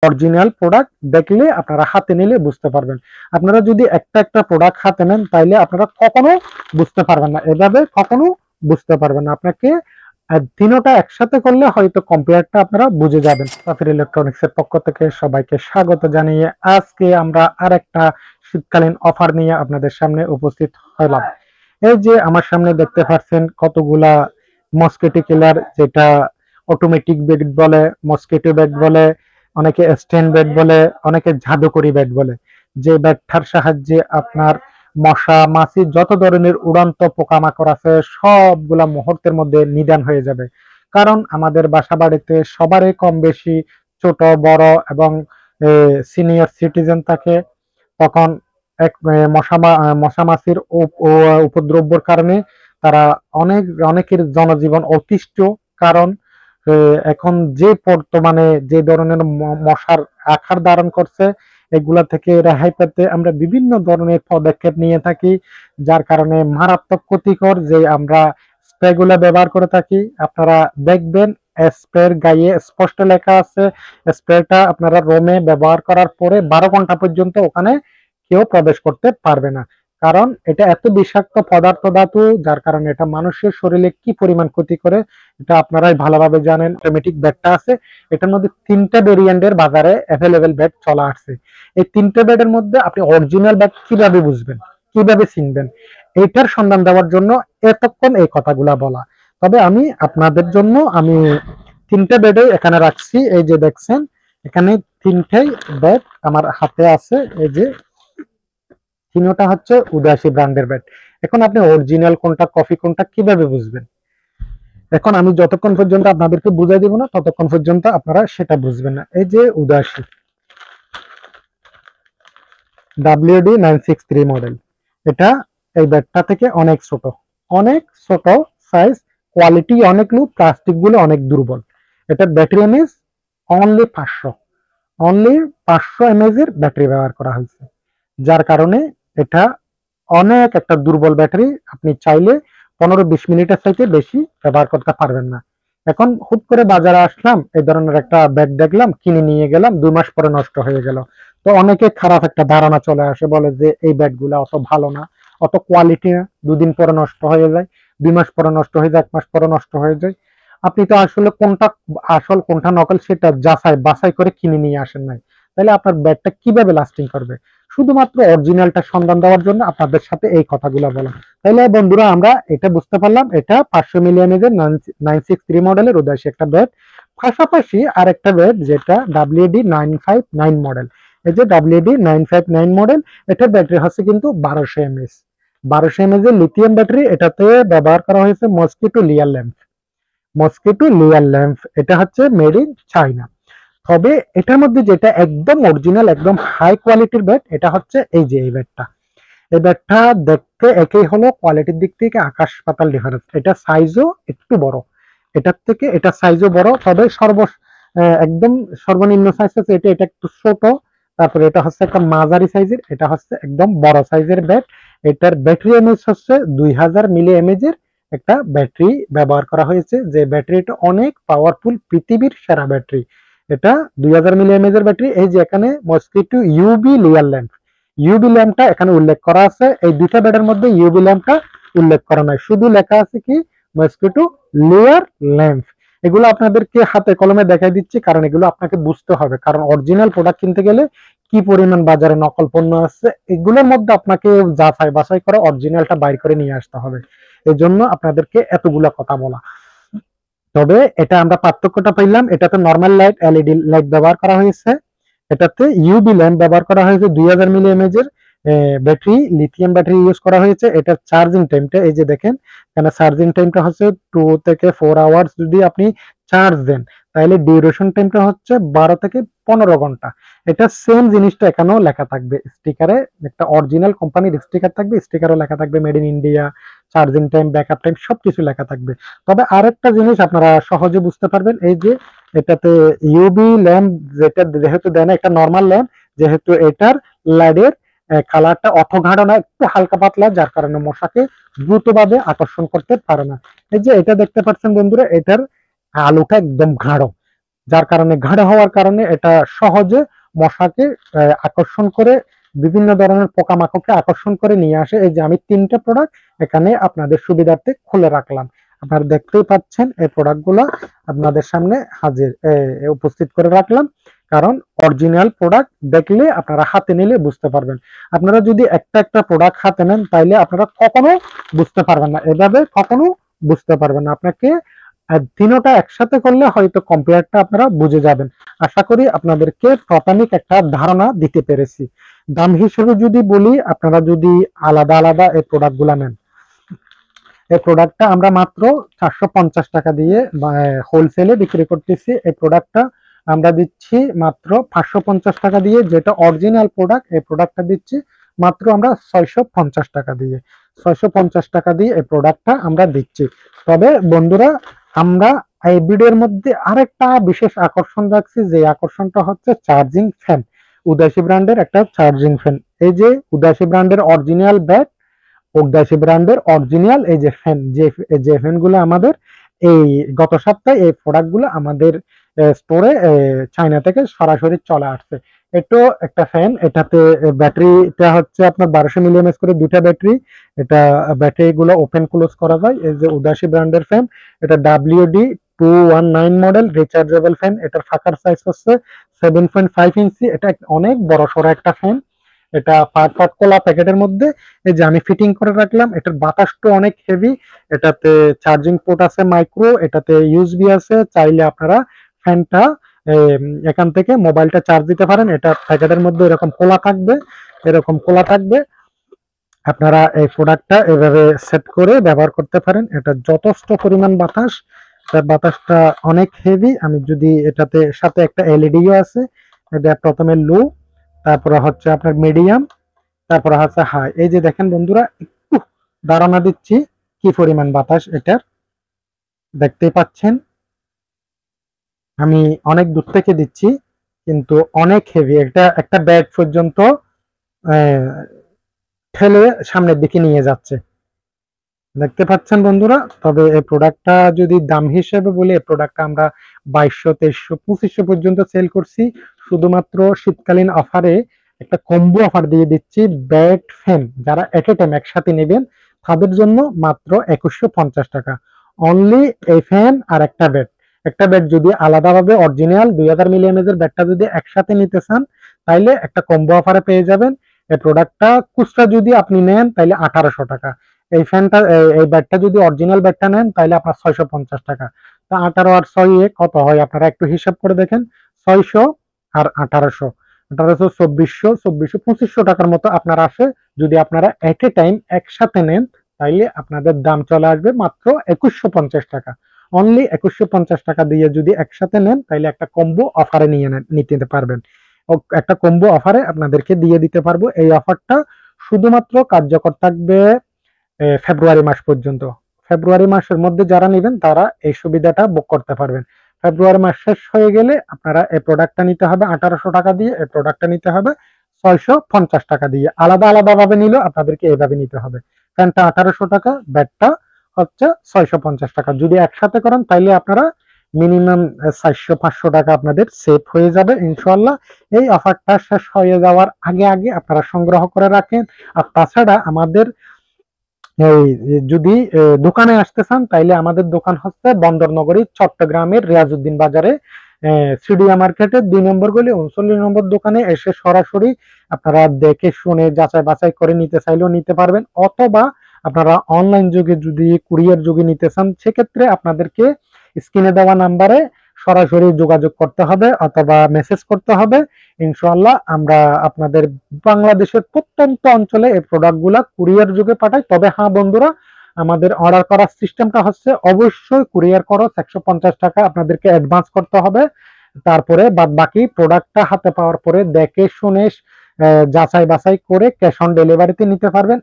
Original product দেখলে আপনারা হাতে নিলে বুঝতে পারবেন। আপনারা যদি একটা একটা প্রোডাক্ট হাতে নেন তাইলে আপনারা কখনো বুঝতে পারবেন না, এভাবে কখনো বুঝতে পারবেন না। আপনাকে তিনোটা একসাথে করলে হয়তো কম্পেয়ারটা আপনারা বুঝে যাবেন। সাফির ইলেকট্রনিক্স এর পক্ষ থেকে সবাইকে স্বাগত জানিয়ে আজকে আমরা আরেকটা শীতকালীন অফার নিয়ে আপনাদের সামনে উপস্থিত হলাম। এই যে আমার সামনে দেখতে পাচ্ছেন কতগুলা মসকিটো কিলার, যেটা অটোমেটিক বেড বলে, মসকিটো বেড বলে, অনেকে স্ট্যান্ড বেড বলে, অনেকে জাদুকরি বেড বলে। যে বেডটার সাহায্যে আপনার মশা মাছি যত ধরনের উড়ন্ত পোকামাকড় আছে সবগুলা মুহূর্তের মধ্যে নিধন হয়ে যাবে। কারণ আমাদের বাসা বাড়িতে সবারই কম বেশি ছোট বড় এবং সিনিয়র সিটিজেন থাকে। তখন এক মশা মাছির উপদ্রব্যের কারণে তারা অনেকের জনজীবন অতিষ্ঠ। কারণ এখন যে বর্তমানে যে ধরনের মশার আকার ধারণ করছে, এগুলা থেকে রেহাই পেতে আমরা বিভিন্ন ধরনের পদক্ষেপ নিয়ে থাকি, যার কারণে মারাত্মক ক্ষতিকর যে আমরা স্প্রেগুলা ব্যবহার করে থাকি। আপনারা দেখবেন স্প্রের গায়ে স্পষ্ট লেখা আছে, স্প্রেটা আপনারা রোমে ব্যবহার করার পরে 12 ঘন্টা পর্যন্ত ওখানে কেউ প্রবেশ করতে পারবে না। কারণ এটা এত বিষাক্ত পদার্থ ধাতু, যার কারণে এটা মানুষের শরীরে কি পরিমাণ ক্ষতি করে এটা আপনারাই ভালোভাবে জানেন। অটোমেটিক ব্যাটটা আছে, এটার মধ্যে 3টা ভেরিয়েন্টের বাজারে অ্যাভেলেবেল ব্যাট চলে আসছে। এই 3টে ব্যাটের মধ্যে আপনি অরিজিনাল ব্যাট কিভাবে বুঝবেন, কিভাবে চিনবেন, এইটার সন্ধান দেওয়ার জন্য এতক্ষণ এই কথাগুলা বলা। তবে আমি আপনাদের জন্য 3টে ব্যাটে এখানে রাখছি। এই যে দেখছেন এখানে 3টেই ব্যাট আমার হাতে আছে। এই যে তিনোটা হচ্ছে উদাসী ব্র্যান্ডের ব্যাট। এখন আপনি অরিজিনাল কোনটা কপি কোনটা কিভাবে বুঝবেন? এখন আমি যতক্ষণ পর্যন্ত আপনাদেরকে বুঝাই দিব না ততক্ষণ পর্যন্ত আপনারা সেটা বুঝবেন না। এই যে উদাসী WD963 মডেল, এটা এই ব্যাটটা থেকে অনেক ছোট সাইজ, কোয়ালিটি অনেক লো, প্লাস্টিক গুলো অনেক দুর্বল। এটার ব্যাটারি এমএএইচ অনলি 500 এমএএইচ এর ব্যাটারি ব্যবহার করা হয়েছে, যার কারণে এটা অনেক একটা দুর্বল ব্যাটারি। আপনি চাইলে 15-20 মিনিটের চাইতে বেশি ব্যবহার করতে পারবেন না। এখন হুট করে বাজারে আসলাম, এই ধরনের একটা ব্যাগ দেখলাম, কিনে নিয়ে গেলাম, 2 মাস পরে নষ্ট হয়ে গেল। তো অনেকে খারাপ একটা ধারণা চলে আসে, বলে যে এই ব্যাগগুলা অত ভালো না, অত কোয়ালিটি না, 2 দিন পরে নষ্ট হয়ে যায়, 2 মাস পরে নষ্ট হয়ে যায়, 1 মাস পরে নষ্ট হয়ে যায়। আপনি তো আসলে কোনটা আসল কোনটা নকল সেটা যাচাই বাছাই করে কিনে নিয়ে আসেন নাই, তাহলে আপনার ব্যাগটা কিভাবে লাস্টিং করবে? শুধুমাত্র অরিজিনালটা সন্ধান দেওয়ার জন্য আপনাদের সাথে এই কথাগুলো বলা। তাহলে বন্ধুরা আমরা এটা বুঝতে পারলাম, এটা 500 মিলিয়নের 963 মডেলের উদাসী একটা ব্যাট। পাশাপাশি আরেকটা ব্যাট যেটা WD959 মডেল। এই যে WD959 মডেল, এটার ব্যাটারি হচ্ছে কিন্তু 1200 এমএএইচ। 1200 এমএএইচ এর লিথিয়াম ব্যাটারি, এটাতে ব্যবহার করা হয়েছে মস্কিটো লেয়ার ল্যাম্প। এটা হচ্ছে মেড ইন চায়না। তবে এটার মধ্যে যেটা একদম অরিজিনাল একদম হাই কোয়ালিটির ব্যাট, এটা হচ্ছে এই যে এই ব্যাটটা। এই ব্যাটটা দেখতে একই হলো, কোয়ালিটির দিক থেকে আকাশ পাতাল ডিফারেন্স। এটা সাইজও একটু বড়, এটার থেকে এটা সাইজও বড়, তবে একদম সর্বনিম্ন সাইজ হচ্ছে এটা, এটা একটু ছোট। তারপরে এটা হচ্ছে একটা মাঝারি সাইজের, এটা হচ্ছে একদম বড় সাইজের ব্যাট। এটার ব্যাটারি এমএইচ হচ্ছে 2000 মিলি এমএইচ এর একটা ব্যাটারি ব্যবহার করা হয়েছে, যে ব্যাটারিটা অনেক পাওয়ারফুল, পৃথিবীর সেরা ব্যাটারি। এটা 2000 মিলি এমএএইচ এর ব্যাটারি। এই যে এখানে মসকিটো ইউবি ল্যাম্পটা এখানে উল্লেখ করা আছে। এই দুইটা ব্যাটের মধ্যে ইউবি ল্যাম্পটা উল্লেখ করা নাই, শুধু লেখা আছে কি মসকিটো লেয়ার ল্যাম্প। এগুলো আপনাদেরকে হাতে কলমে দেখাই দিচ্ছি, কারণ এগুলো আপনাকে বুঝতে হবে। কারণ অরিজিনাল প্রোডাক্ট কিনতে গেলে কি পরিমাণ বাজারে নকল পণ্য আছে, এগুলোর মধ্যে আপনাকে যাচাই বাছাই করে অরিজিনালটা বাইর করে নিয়ে আসতে হবে। এই জন্য আপনাদেরকে এতগুলা কথা বলা। তবে এটা আমরা পার্থক্যটা পাইলাম, এটাতে নর্মাল লাইট এলইডি লাইট ব্যবহার করা হয়েছে, এটাতে ইউবি ল্যাম্প ব্যবহার করা হয়েছে, 2000 মিলি এমএএইচ এর ব্যাটারি, লিথিয়াম ব্যাটারি ইউজ করা হয়েছে। এটা চার্জিং টাইমটা এই যে দেখেন এখানে চার্জিং টাইমটা হচ্ছে 2 থেকে 4 আওয়ার্স। যদি আপনি চার্জ দেন তাহলে ডিউরেশন টাইমটা হচ্ছে 12 থেকে 15 ঘন্টা। এটা সেম জিনিসটা এখানেও লেখা থাকবে স্টিকারে, একটা অরিজিনাল কোম্পানির স্টিকার থাকবে, স্টিকারও লেখা থাকবে made in India, charging time, backup time সবকিছু লেখা থাকবে। তবে আরেকটা জিনিস আপনারা সহজে বুঝতে পারবেন, এই যে এটাতে ইউবি ল্যাম্প যেটা যেহেতু দেয় না, একটা নর্মাল ল্যাম্প, যেহেতু এটার লাইটের কালারটা অত গাঢ় না, একটু হালকা পাতলা, যার কারণে মশাকে দ্রুতভাবে আকর্ষণ করতে পারে না। এই যে এটা দেখতে পাচ্ছেন বন্ধুরা, এটার আলোটা একদম গাঢ়, যার কারণে ঘাড়ে হওয়ার কারণে এটা সহজে মশাকে আকর্ষণ করে, বিভিন্ন ধরনের পোকামাকড়কে আকর্ষণ করে নিয়ে আসে। এই যে আমি 3টা প্রোডাক্ট এখানে আপনাদের সুবিধার্থে খুলে রাখলাম, আপনারা দেখতেই পাচ্ছেন এই প্রোডাক্টগুলো আপনাদের সামনে হাজির উপস্থিত করে রাখলাম। কারণ অরিজিনাল প্রোডাক্ট দেখলে আপনারা হাতে নিলে বুঝতে পারবেন। আপনারা যদি একটা একটা প্রোডাক্ট হাতে নেন তাইলে আপনারা কখনো বুঝতে পারবেন না, এভাবে কখনো বুঝতে পারবেন না। আপনাকে তিনোটা একসাথে করলে হয়তো কম্পেয়ারটা আপনারা বুঝে যাবেন। আশা করি আপনাদেরকে প্রাথমিক একটা ধারণা দিতে পেরেছি। দাম হিসেবে যদি বলি, আপনারা যদি আলাদা আলাদা এই প্রোডাক্টগুলো নেন, এই প্রোডাক্টটা আমরা মাত্র 450 টাকা দিয়ে হোলসেলে বিক্রি করতেছি। এই প্রোডাক্টটা আমরা দিচ্ছি মাত্র 550 টাকা দিয়ে, যেটা অরিজিনাল প্রোডাক্ট। এই প্রোডাক্টটা দিচ্ছি মাত্র আমরা 650 টাকা দিয়ে। 650 টাকা দিয়ে এই প্রোডাক্টটা আমরা দিচ্ছি। তবে বন্ধুরা, আমরা এই ভিডিওর মধ্যে আরেকটা বিশেষ আকর্ষণ রাখছি, যে আকর্ষণটা হচ্ছে চার্জিং ফ্যান। উদাসী ব্র্যান্ডের একটা চার্জিং ফ্যান। এই যে উদাসী ব্র্যান্ডের অরিজিনাল ব্যাট, উদাসী ব্র্যান্ডের অরিজিনাল এই যে ফ্যান, যে ফ্যানগুলো আমাদের এই গত সপ্তাহে এই প্রোডাক্টগুলো আমাদের স্টোরে চায়না থেকে সরাসরি চলে আসছে। এটাও একটা ফ্যান, এটাতে ব্যাটারিটা হচ্ছে আপনার 1200 মিলিএমএস করে দুটা ব্যাটারি। এটা ব্যাটারিগুলো ওপেন ক্লোজ করা যায়। এই যে উদাসী ব্র্যান্ডের ফ্যান, এটা WD219 মডেল রিচার্জেবল ফ্যান। এটার ফাঁকার সাইজ হচ্ছে 7.5 ইঞ্চি। এটা অনেক বড় সড়ো একটা ফ্যান। এটা পাট কলা প্যাকেটের মধ্যে এই যে আমি ফিটিং করে রাখলাম। এটার বাতাসটা অনেক হেভি। এটাতে চার্জিং পোর্ট আছে মাইক্রো, এটাতে ইউএসবি আছে। চাইলে আপনারা ফ্যানটা এখান থেকে মোবাইলটা চার্জ দিতে পারেন। এটা প্যাকেটের মধ্যে এরকম খোলা থাকবে, এরকম খোলা থাকবে। আপনারা এই প্রোডাক্টটা এভাবে সেট করে ব্যবহার করতে পারেন। এটা যথেষ্ট পরিমাণ বাতাস, বাতাসটা অনেক হেভি। আমি যদি এটাতে সাথে একটা এলইডিও আছে। এটা প্রথমে লো, তারপরে হচ্ছে আপনার মিডিয়াম, তারপরে হচ্ছে হাই। এই যে দেখেন বন্ধুরা, একটু ধারণা দিচ্ছি কি পরিমাণ বাতাস এটার, দেখতেই পাচ্ছেন। আমি অনেক দূর থেকে দিচ্ছি, কিন্তু অনেক হেভি। এটা একটা ব্যাগ পর্যন্ত ঠেলে সামনের দিকে নিয়ে যাচ্ছে, দেখতে পাচ্ছেন বন্ধুরা। তবে এই প্রোডাক্টটা যদি দাম হিসেবে বলি, এই প্রোডাক্টটা আমরা 2200, 2300, 2500 পর্যন্ত সেল করছি। শুধুমাত্র শীতকালীন অফারে একটা কম্বো অফার দিয়ে দিচ্ছি। ব্যাট ফ্যান যারা এট এ টাইম একসাথে নেবেন তাদের জন্য মাত্র 2150 টাকা অনলি। এই ফ্যান আর একটা ব্যাট, একটা ব্যাট যদি আলাদাভাবে অরিজিনাল 2000 মিলিএমএস এর ব্যাটটা যদি একসাথে নিতে চান, তাইলে একটা কম্বো অফারে পেয়ে যাবেন। এই প্রোডাক্টটা খুচরা যদি আপনি নেন তাইলে 1800 টাকা। এই ফ্যানটা, এই ব্যাটটা যদি অরিজিনাল ব্যাটটা নেন তাহলে আপনার 650 টাকা। তো 18 আর 6 কত হয় আপনারা একটু হিসাব করে দেখেন। 600 আর 1800, 2400, 2500 টাকার মতো আপনার আসে। যদি আপনারা এট এ টাইম একসাথে নেন তাইলে আপনাদের দাম চলে আসবে মাত্র 2150 টাকা। অনলি 2150 টাকা দিয়ে যদি একসাথে নেন তাইলে একটা কম্বো অফারে নিতে পারবেন। একটা কম্বো অফারে আপনাদেরকে দিয়ে দিতে পারবো। এই অফারটা শুধুমাত্র কার্যকর থাকবে ফেব্রুয়ারি মাস পর্যন্ত। ফেব্রুয়ারি মাসের মধ্যে যারা নেবেন তারা এই সুবিধাটা বুক করতে পারবেন। ফেব্রুয়ারি মাস শেষ হয়ে গেলে আপনারা এই প্রোডাক্টটা নিতে হবে 1800 টাকা দিয়ে, এই প্রোডাক্টটা নিতে হবে 650 টাকা দিয়ে। আলাদা আলাদা ভাবে নিলেও আপনাদেরকে এইভাবে নিতে হবে। ফ্যানটা 1800 টাকা, ব্যাটটা হচ্ছে 650 টাকা। যদি একসাথে করেন তাইলে আপনারা মিনিমাম 400-500 টাকা আপনাদের সেভ হয়ে যাবে ইনশাআল্লাহ। এই অফারটা শেষ হয়ে যাওয়ার আগে আগে আপনারা সংগ্রহ করে রাখেন। আর তাছাড়া আমাদের যদি দোকানে আসতে চান তাইলে আমাদের দোকান হচ্ছে বন্দরনগরী চট্টগ্রামের রিয়াজউদ্দিন বাজারে সিডিয়া মার্কেটের 2 নম্বর গলি 39 নম্বর দোকানে এসে সরাসরি আপনারা দেখে শুনে যাচাই বাছাই করে নিতে চাইলেও নিতে পারবেন। অথবা আপনারা অনলাইন যুগে যদি কুরিয়ার যুগে নিতে চান, সেক্ষেত্রে আপনাদেরকে স্ক্রিনে দেওয়া নাম্বারে সরাসরি যোগাযোগ করতে হবে অথবা মেসেজ করতে হবে। ইনশাআল্লাহ আমরা আপনাদের বাংলাদেশের প্রত্যন্ত অঞ্চলে এই প্রোডাক্টগুলা কুরিয়ার যুগে পাঠাই। তবে হ্যাঁ বন্ধুরা, আমাদের অর্ডার করার সিস্টেমটা হচ্ছে অবশ্যই কুরিয়ার খরচ 150 টাকা আপনাদেরকে অ্যাডভান্স করতে হবে। তারপরে বাদ বাকি প্রোডাক্টটা হাতে পাওয়ার পরে দেখে শুনে যাচাই বাছাই করে ক্যাশ অন ডেলিভারিতে নিতে পারবেন।